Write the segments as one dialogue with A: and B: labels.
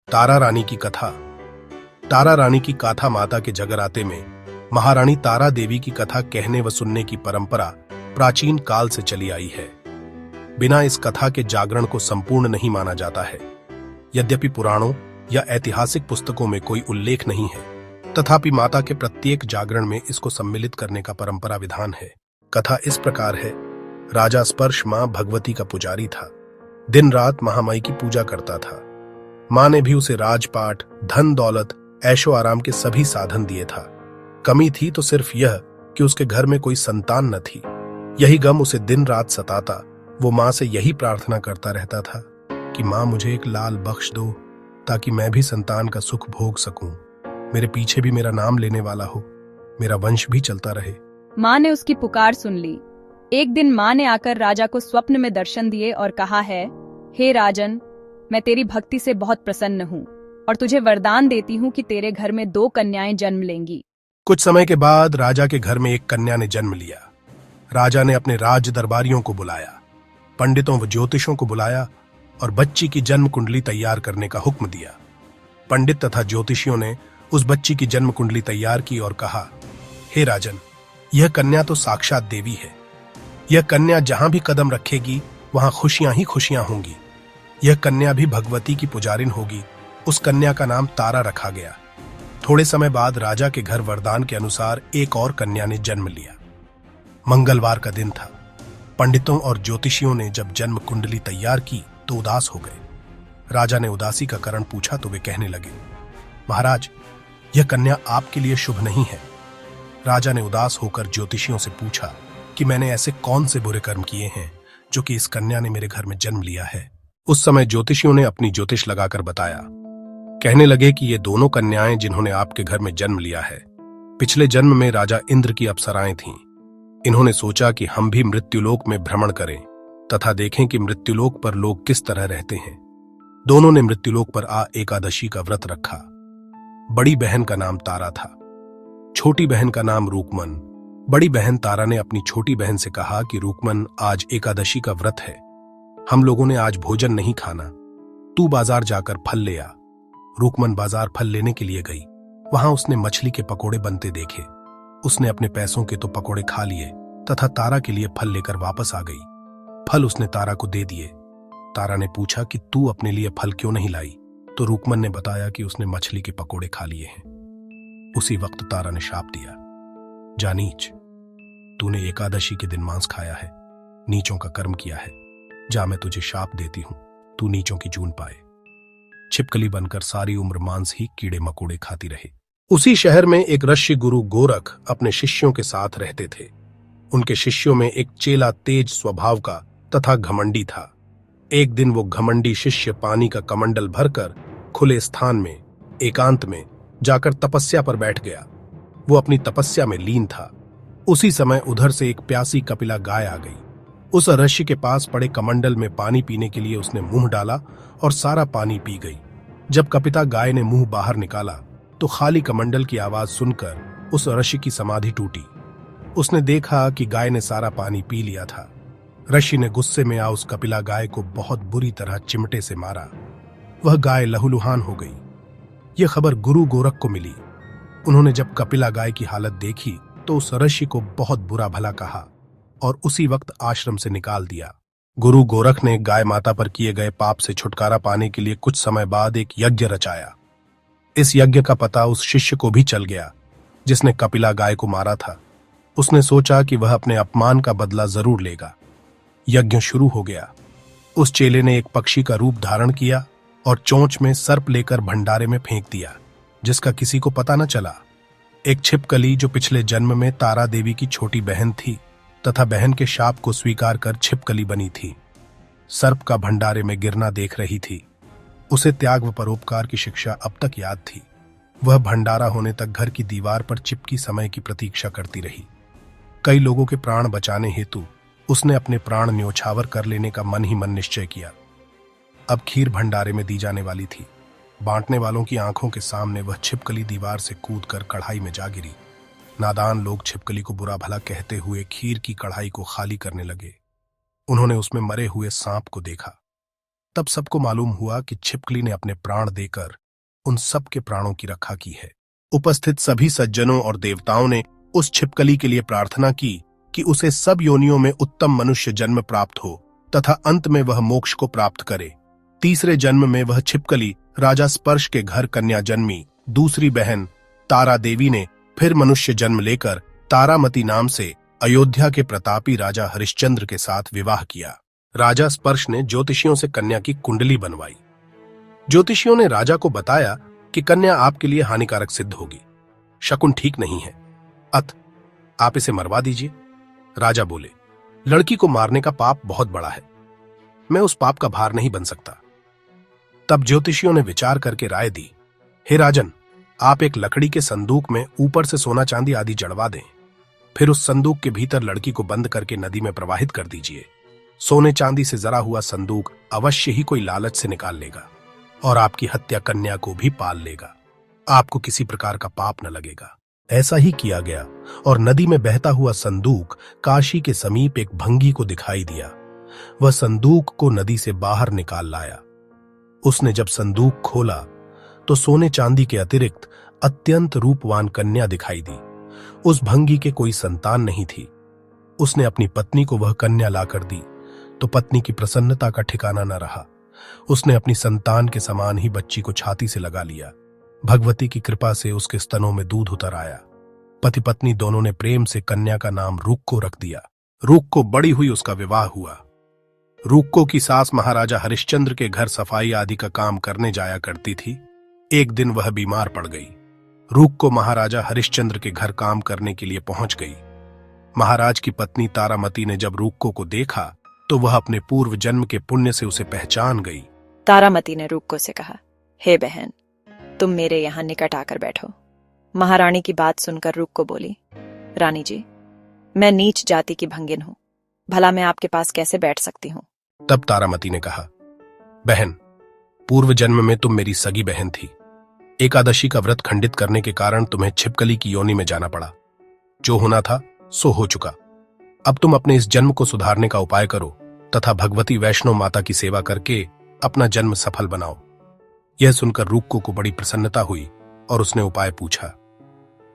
A: तारा रानी की कथा। तारा रानी की गाथा माता के जगराते में महारानी तारा देवी की कथा कहने व सुनने की परंपरा प्राचीन काल से चली आई है। बिना इस कथा के जागरण को संपूर्ण नहीं माना जाता है। यद्यपि पुराणों या ऐतिहासिक पुस्तकों में कोई उल्लेख नहीं है, तथापि माता के प्रत्येक जागरण में इसको सम्मिलित करने का परंपरा विधान है। कथा इस प्रकार है। राजा स्पर्श मां भगवती का पुजारी था। दिन रात महामाई की पूजा करता था। मां ने भी उसे राजपाट, धन दौलत, ऐशो आराम के सभी साधन दिए था। कमी थी तो सिर्फ यह कि उसके घर में कोई संतान न थी। यही गम उसे दिन रात सताता। वो मां से यही प्रार्थना करता रहता था कि मां मुझे एक लाल बख्श दो ताकि मैं भी संतान का सुख भोग सकूं। मेरे पीछे भी मेरा नाम लेने वाला हो, मेरा वंश भी चलता रहे।
B: मां ने उसकी पुकार सुन ली। एक दिन मां ने आकर राजा को स्वप्न में दर्शन दिए और कहा है, हे राजन, मैं तेरी भक्ति से बहुत प्रसन्न हूँ और तुझे वरदान देती हूँ कि तेरे घर में 2 कन्याएं जन्म लेंगी।
A: कुछ समय के बाद राजा के घर में एक कन्या ने जन्म लिया। राजा ने अपने राज दरबारियों को बुलाया, पंडितों व ज्योतिषों को बुलाया और बच्ची की जन्म कुंडली तैयार करने का हुक्म दिया। पंडित तथा ज्योतिषियों ने उस बच्ची की जन्म कुंडली तैयार की और कहा, हे राजन, यह कन्या तो साक्षात देवी है। यह कन्या जहां भी कदम रखेगी वहां खुशियां ही खुशियां होंगी। यह कन्या भी भगवती की पुजारिन होगी। उस कन्या का नाम तारा रखा गया। थोड़े समय बाद राजा के घर वरदान के अनुसार एक और कन्या ने जन्म लिया। मंगलवार का दिन था। पंडितों और ज्योतिषियों ने जब जन्म कुंडली तैयार की तो उदास हो गए। राजा ने उदासी का कारण पूछा तो वे कहने लगे, महाराज, यह कन्या आपके लिए शुभ नहीं है। राजा ने उदास होकर ज्योतिषियों से पूछा कि मैंने ऐसे कौन से बुरे कर्म किए हैं जो कि इस कन्या ने मेरे घर में जन्म लिया है। उस समय ज्योतिषियों ने अपनी ज्योतिष लगाकर बताया। कहने लगे कि ये दोनों कन्याएं जिन्होंने आपके घर में जन्म लिया है, पिछले जन्म में राजा इंद्र की अप्सराएं थीं। इन्होंने सोचा कि हम भी मृत्युलोक में भ्रमण करें तथा देखें कि मृत्युलोक पर लोग किस तरह रहते हैं। दोनों ने मृत्युलोक पर एकादशी का व्रत रखा। बड़ी बहन का नाम तारा था, छोटी बहन का नाम रूकमन। बड़ी बहन तारा ने अपनी छोटी बहन से कहा कि रूकमन, आज एकादशी का व्रत है, हम लोगों ने आज भोजन नहीं खाना, तू बाजार जाकर फल ले आ। रूकमन बाजार फल लेने के लिए गई। वहां उसने मछली के पकोड़े बनते देखे। उसने अपने पैसों के तो पकोड़े खा लिए तथा तारा के लिए फल लेकर वापस आ गई। फल उसने तारा को दे दिए। तारा ने पूछा कि तू अपने लिए फल क्यों नहीं लाई, तो रूकमन ने बताया कि उसने मछली के पकोड़े खा लिए हैं। उसी वक्त तारा ने शाप दिया, जा नीच, तूने एकादशी के दिन मांस खाया है, नीचों का कर्म किया है। जा, मैं तुझे शाप देती हूं, तू नीचों की जून पाए। छिपकली बनकर सारी उम्र मांस ही कीड़े मकोड़े खाती रहे। उसी शहर में एक ऋषि गुरु गोरख अपने शिष्यों के साथ रहते थे। उनके शिष्यों में एक चेला तेज स्वभाव का तथा घमंडी था। एक दिन वो घमंडी शिष्य पानी का कमंडल भरकर खुले स्थान में एकांत में जाकर तपस्या पर बैठ गया। वो अपनी तपस्या में लीन था। उसी समय उधर से एक प्यासी कपिला गाय आ गई। उस ऋषि के पास पड़े कमंडल में पानी पीने के लिए उसने मुंह डाला और सारा पानी पी गई। जब कपिता गाय ने मुंह बाहर निकाला तो खाली कमंडल की आवाज सुनकर उस ऋषि की समाधि टूटी। उसने देखा कि गाय ने सारा पानी पी लिया था। ऋषि ने गुस्से में उस कपिला गाय को बहुत बुरी तरह चिमटे से मारा। वह गाय लहूलुहान हो गई। यह खबर गुरु गोरख को मिली। उन्होंने जब कपिला गाय की हालत देखी तो उस ऋषि को बहुत बुरा भला कहा और उसी वक्त आश्रम से निकाल दिया। गुरु गोरख ने गाय माता पर किए गए पाप से छुटकारा पाने के लिए कुछ समय बाद एक यज्ञ रचाया। इस यज्ञ का पता उस शिष्य को भी चल गया जिसने कपिला गाय को मारा था। उसने सोचा कि वह अपने अपमान का बदला जरूर लेगा। यज्ञ शुरू हो गया। उस चेले ने एक पक्षी का रूप धारण किया और चोंच में सर्प लेकर भंडारे में फेंक दिया, जिसका किसी को पता न चला। एक छिपकली जो पिछले जन्म में तारा देवी की छोटी बहन थी तथा बहन के शाप को स्वीकार कर छिपकली बनी थी, सर्प का भंडारे में गिरना देख रही थी। उसे त्याग व परोपकार की शिक्षा अब तक याद थी। वह भंडारा होने तक घर की दीवार पर चिपकी समय की प्रतीक्षा करती रही। कई लोगों के प्राण बचाने हेतु उसने अपने प्राण न्योछावर कर लेने का मन ही मन निश्चय किया। अब खीर भंडारे में दी जाने वाली थी। बांटने वालों की आंखों के सामने वह छिपकली दीवार से कूदकर कढ़ाई में जा गिरी। नादान लोग छिपकली को बुरा भला कहते हुए खीर की कढ़ाई को खाली करने लगे। उन्होंने उसमें मरे हुए सांप को देखा। तब सबको मालूम हुआ कि छिपकली ने अपने प्राण देकर उन सब के प्राणों की रक्षा की है। उपस्थित सभी सज्जनों और देवताओं ने उस छिपकली के लिए प्रार्थना की कि उसे सब योनियों में उत्तम मनुष्य जन्म प्राप्त हो तथा अंत में वह मोक्ष को प्राप्त करे। तीसरे जन्म में वह छिपकली राजा स्पर्श के घर कन्या जन्मी। दूसरी बहन तारा देवी ने फिर मनुष्य जन्म लेकर तारामती नाम से अयोध्या के प्रतापी राजा हरिश्चंद्र के साथ विवाह किया। राजा स्पर्श ने ज्योतिषियों से कन्या की कुंडली बनवाई। ज्योतिषियों ने राजा को बताया कि कन्या आपके लिए हानिकारक सिद्ध होगी, शकुन ठीक नहीं है, अत आप इसे मरवा दीजिए। राजा बोले, लड़की को मारने का पाप बहुत बड़ा है, मैं उस पाप का भार नहीं बन सकता। तब ज्योतिषियों ने विचार करके राय दी, हे राजन, आप एक लकड़ी के संदूक में ऊपर से सोना चांदी आदि जड़वा दें, फिर उस संदूक के भीतर लड़की को बंद करके नदी में प्रवाहित कर दीजिए। सोने चांदी से जरा हुआ संदूक अवश्य ही कोई लालच से निकाल लेगा और आपकी हत्या कन्या को भी पाल लेगा। आपको किसी प्रकार का पाप न लगेगा। ऐसा ही किया गया और नदी में बहता हुआ संदूक काशी के समीप एक भंगी को दिखाई दिया। वह संदूक को नदी से बाहर निकाल लाया। उसने जब संदूक खोला तो सोने चांदी के अतिरिक्त अत्यंत रूपवान कन्या दिखाई दी। उस भंगी के कोई संतान नहीं थी। उसने अपनी पत्नी को वह कन्या लाकर दी तो पत्नी की प्रसन्नता का ठिकाना न रहा। उसने अपनी संतान के समान ही बच्ची को छाती से लगा लिया। भगवती की कृपा से उसके स्तनों में दूध उतर आया। पति पत्नी दोनों ने प्रेम से कन्या का नाम रूक्को रख दिया। रूक्को बड़ी हुई उसका विवाह हुआ। रूक्को की सास महाराजा हरिश्चंद्र के घर सफाई आदि का काम करने जाया करती थी। एक दिन वह बीमार पड़ गई। रूक्को महाराजा हरिश्चंद्र के घर काम करने के लिए पहुंच गई। महाराज की पत्नी तारामती ने जब रूक्को को देखा तो वह अपने पूर्व जन्म के पुण्य से उसे पहचान गई।
C: तारामती ने रूक्को से कहा, हे बहन, तुम मेरे यहाँ निकट आकर बैठो। महारानी की बात सुनकर रूक्को बोली, रानी जी, मैं नीच जाति की भंगिन हूँ, भला मैं आपके पास कैसे बैठ सकती हूँ?
A: तब तारामती ने कहा, बहन, पूर्व जन्म में तुम मेरी सगी बहन थी। एकादशी का व्रत खंडित करने के कारण तुम्हें छिपकली की योनि में जाना पड़ा। जो होना था सो हो चुका। अब तुम अपने इस जन्म को सुधारने का उपाय करो तथा भगवती वैष्णो माता की सेवा करके अपना जन्म सफल बनाओ। यह सुनकर रूक्को को बड़ी प्रसन्नता हुई और उसने उपाय पूछा।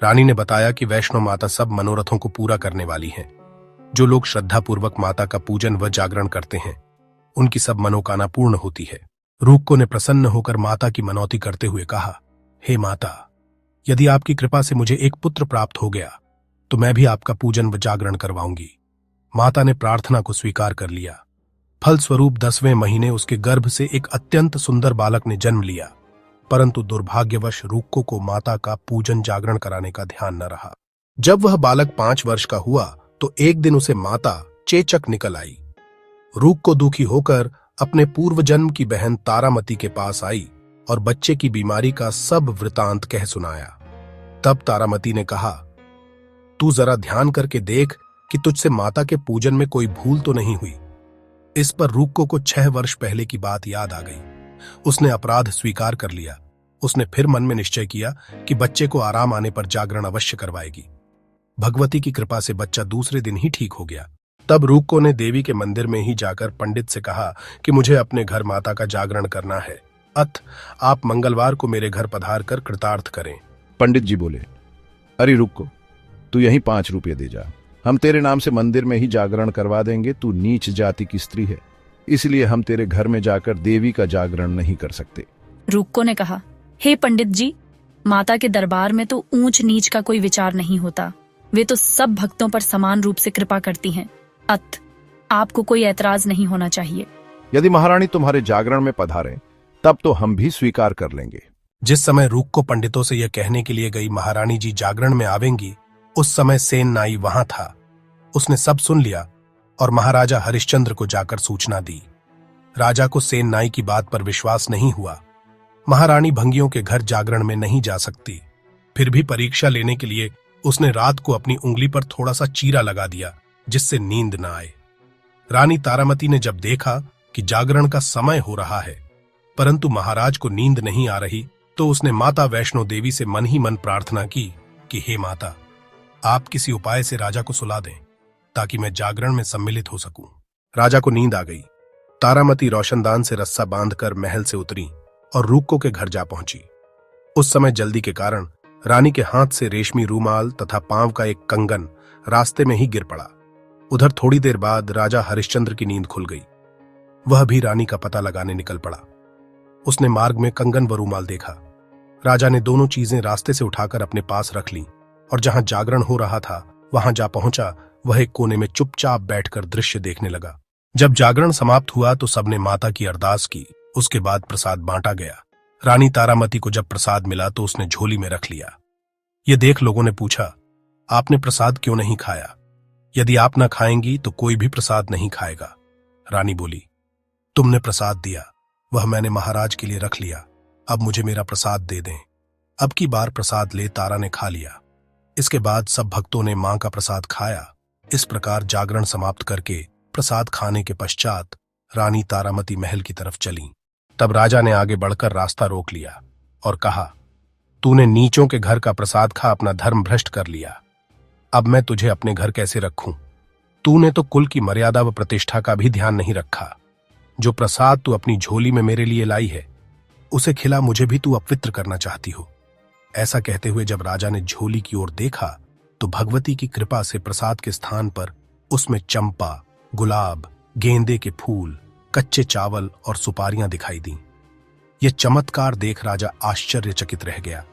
A: रानी ने बताया कि वैष्णो माता सब मनोरथों को पूरा करने वाली हैं। जो लोग श्रद्धापूर्वक माता का पूजन व जागरण करते हैं, उनकी सब मनोकामना पूर्ण होती है। रूक्को ने प्रसन्न होकर माता की मनौती करते हुए कहा, हे माता, यदि आपकी कृपा से मुझे एक पुत्र प्राप्त हो गया तो मैं भी आपका पूजन व जागरण करवाऊंगी। माता ने प्रार्थना को स्वीकार कर लिया। फलस्वरूप 10वें महीने उसके गर्भ से एक अत्यंत सुंदर बालक ने जन्म लिया, परंतु दुर्भाग्यवश रूक्को को माता का पूजन जागरण कराने का ध्यान न रहा। जब वह बालक 5 वर्ष का हुआ तो एक दिन उसे माता चेचक निकल आई। रूक्को दुखी होकर अपने पूर्व जन्म की बहन तारामती के पास आई और बच्चे की बीमारी का सब वृतांत कह सुनाया। तब तारामती ने कहा, तू जरा ध्यान करके देख कि तुझसे माता के पूजन में कोई भूल तो नहीं हुई। इस पर रूक्को को 6 वर्ष पहले की बात याद आ गई। उसने अपराध स्वीकार कर लिया। उसने फिर मन में निश्चय किया कि बच्चे को आराम आने पर जागरण अवश्य करवाएगी। भगवती की कृपा से बच्चा दूसरे दिन ही ठीक हो गया। तब रूक्को ने देवी के मंदिर में ही जाकर पंडित से कहा कि मुझे अपने घर माता का जागरण करना है, अत आप मंगलवार को मेरे घर पधार कर कृतार्थ करें।
D: पंडित जी बोले, अरे रूक्को, तू यहीं 5 रुपये दे जा, हम तेरे नाम से मंदिर में ही जागरण करवा देंगे। तू नीच जाति की स्त्री है, इसलिए हम तेरे घर में जाकर देवी का जागरण नहीं कर सकते।
E: रूक्को ने कहा, हे पंडित जी, माता के दरबार में तो ऊंच नीच का कोई विचार नहीं होता। वे तो सब भक्तों पर समान रूप से कृपा करती हैं। अत आपको कोई ऐतराज नहीं होना चाहिए।
D: यदि महारानी तुम्हारे जागरण में पधारें तब तो हम भी स्वीकार कर लेंगे।
A: जिस समय रूक्को पंडितों से यह कहने के लिए गई महारानी जी जागरण में आवेंगी, उस समय सेन नाई वहां था। उसने सब सुन लिया और महाराजा हरिश्चंद्र को जाकर सूचना दी। राजा को सेन नाई की बात पर विश्वास नहीं हुआ। महारानी भंगियों के घर जागरण में नहीं जा सकती। फिर भी परीक्षा लेने के लिए उसने रात को अपनी उंगली पर थोड़ा सा चीरा लगा दिया, जिससे नींद न आए। रानी तारामती ने जब देखा कि जागरण का समय हो रहा है परंतु महाराज को नींद नहीं आ रही, तो उसने माता वैष्णो देवी से मन ही मन प्रार्थना की कि हे माता, आप किसी उपाय से राजा को सुला दें ताकि मैं जागरण में सम्मिलित हो सकूं। राजा को नींद आ गई। तारामती रोशनदान से रस्सा बांधकर महल से उतरी और रूको के घर जा पहुंची। उस समय जल्दी के कारण रानी के हाथ से रेशमी रूमाल तथा पांव का एक कंगन रास्ते में ही गिर पड़ा। उधर थोड़ी देर बाद राजा हरिश्चंद्र की नींद खुल गई। वह भी रानी का पता लगाने निकल पड़ा। उसने मार्ग में कंगन व रूमाल देखा। राजा ने दोनों चीजें रास्ते से उठाकर अपने पास रख लीं और जहां जागरण हो रहा था वहां जा पहुंचा। वह एक कोने में चुपचाप बैठकर दृश्य देखने लगा। जब जागरण समाप्त हुआ तो सबने माता की अरदास की। उसके बाद प्रसाद बांटा गया। रानी तारामती को जब प्रसाद मिला तो उसने झोली में रख लिया। ये देख लोगों ने पूछा, आपने प्रसाद क्यों नहीं खाया? यदि आप न खाएंगी तो कोई भी प्रसाद नहीं खाएगा। रानी बोली, तुमने प्रसाद दिया, वह मैंने महाराज के लिए रख लिया। अब मुझे मेरा प्रसाद दे दें। अब की बार प्रसाद ले तारा ने खा लिया। इसके बाद सब भक्तों ने मां का प्रसाद खाया। इस प्रकार जागरण समाप्त करके प्रसाद खाने के पश्चात रानी तारामती महल की तरफ चली। तब राजा ने आगे बढ़कर रास्ता रोक लिया और कहा, तूने नीचों के घर का प्रसाद खा अपना धर्म भ्रष्ट कर लिया। अब मैं तुझे अपने घर कैसे रखूं? तूने तो कुल की मर्यादा व प्रतिष्ठा का भी ध्यान नहीं रखा। जो प्रसाद तू अपनी झोली में मेरे लिए लाई है उसे खिला मुझे भी तू अपवित्र करना चाहती हो। ऐसा कहते हुए जब राजा ने झोली की ओर देखा तो भगवती की कृपा से प्रसाद के स्थान पर उसमें चंपा, गुलाब, गेंदे के फूल, कच्चे चावल और सुपारियां दिखाई दी। यह चमत्कार देख राजा आश्चर्यचकित रह गया।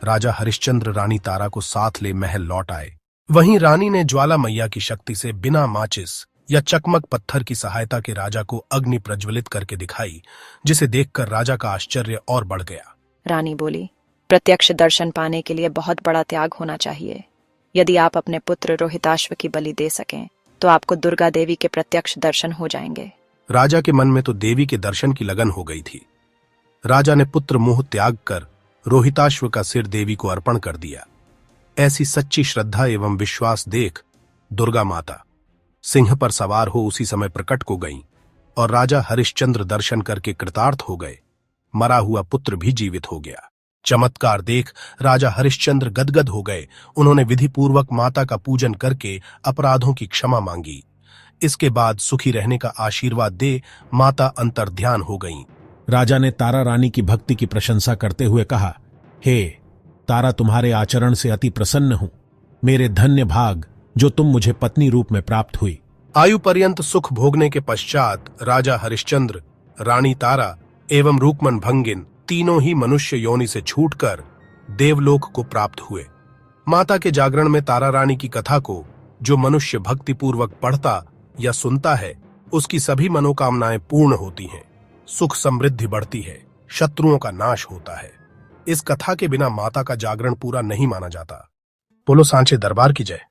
A: राजा हरिश्चंद्र रानी तारा को साथ ले महल लौट आए। वहीं रानी ने ज्वाला मैया की शक्ति से बिना माचिस या चकमक पत्थर की सहायता के राजा को अग्नि प्रज्वलित करके दिखाई, जिसे देखकर राजा का आश्चर्य और बढ़ गया।
C: रानी बोली, प्रत्यक्ष दर्शन पाने के लिए बहुत बड़ा त्याग होना चाहिए। यदि आप अपने पुत्र रोहिताश्व की बलि दे सकें तो आपको दुर्गा देवी के प्रत्यक्ष दर्शन हो जाएंगे।
A: राजा के मन में तो देवी के दर्शन की लगन हो गई थी। राजा ने पुत्र मोह त्याग कर रोहिताश्व का सिर देवी को अर्पण कर दिया। ऐसी सच्ची श्रद्धा एवं विश्वास देख दुर्गा माता सिंह पर सवार हो उसी समय प्रकट हो गईं और राजा हरिश्चंद्र दर्शन करके कृतार्थ हो गए। मरा हुआ पुत्र भी जीवित हो गया। चमत्कार देख राजा हरिश्चंद्र गदगद हो गए। उन्होंने विधि पूर्वक माता का पूजन करके अपराधों की क्षमा मांगी। इसके बाद सुखी रहने का आशीर्वाद दे माता अंतर्ध्यान हो गईं।
F: राजा ने तारा रानी की भक्ति की प्रशंसा करते हुए कहा, हे तारा, तुम्हारे आचरण से अति प्रसन्न हूं। मेरे धन्य भाग जो तुम मुझे पत्नी रूप में प्राप्त हुई।
A: आयु पर्यंत सुख भोगने के पश्चात राजा हरिश्चंद्र, रानी तारा एवं रूकमन भंगिन तीनों ही मनुष्य योनि से छूटकर देवलोक को प्राप्त हुए। माता के जागरण में तारा रानी की कथा को जो मनुष्य भक्ति पूर्वक पढ़ता या सुनता है उसकी सभी मनोकामनाएं पूर्ण होती हैं, सुख समृद्धि बढ़ती है, शत्रुओं का नाश होता है। इस कथा के बिना माता का जागरण पूरा नहीं माना जाता। बोलो सांचे दरबार की जय।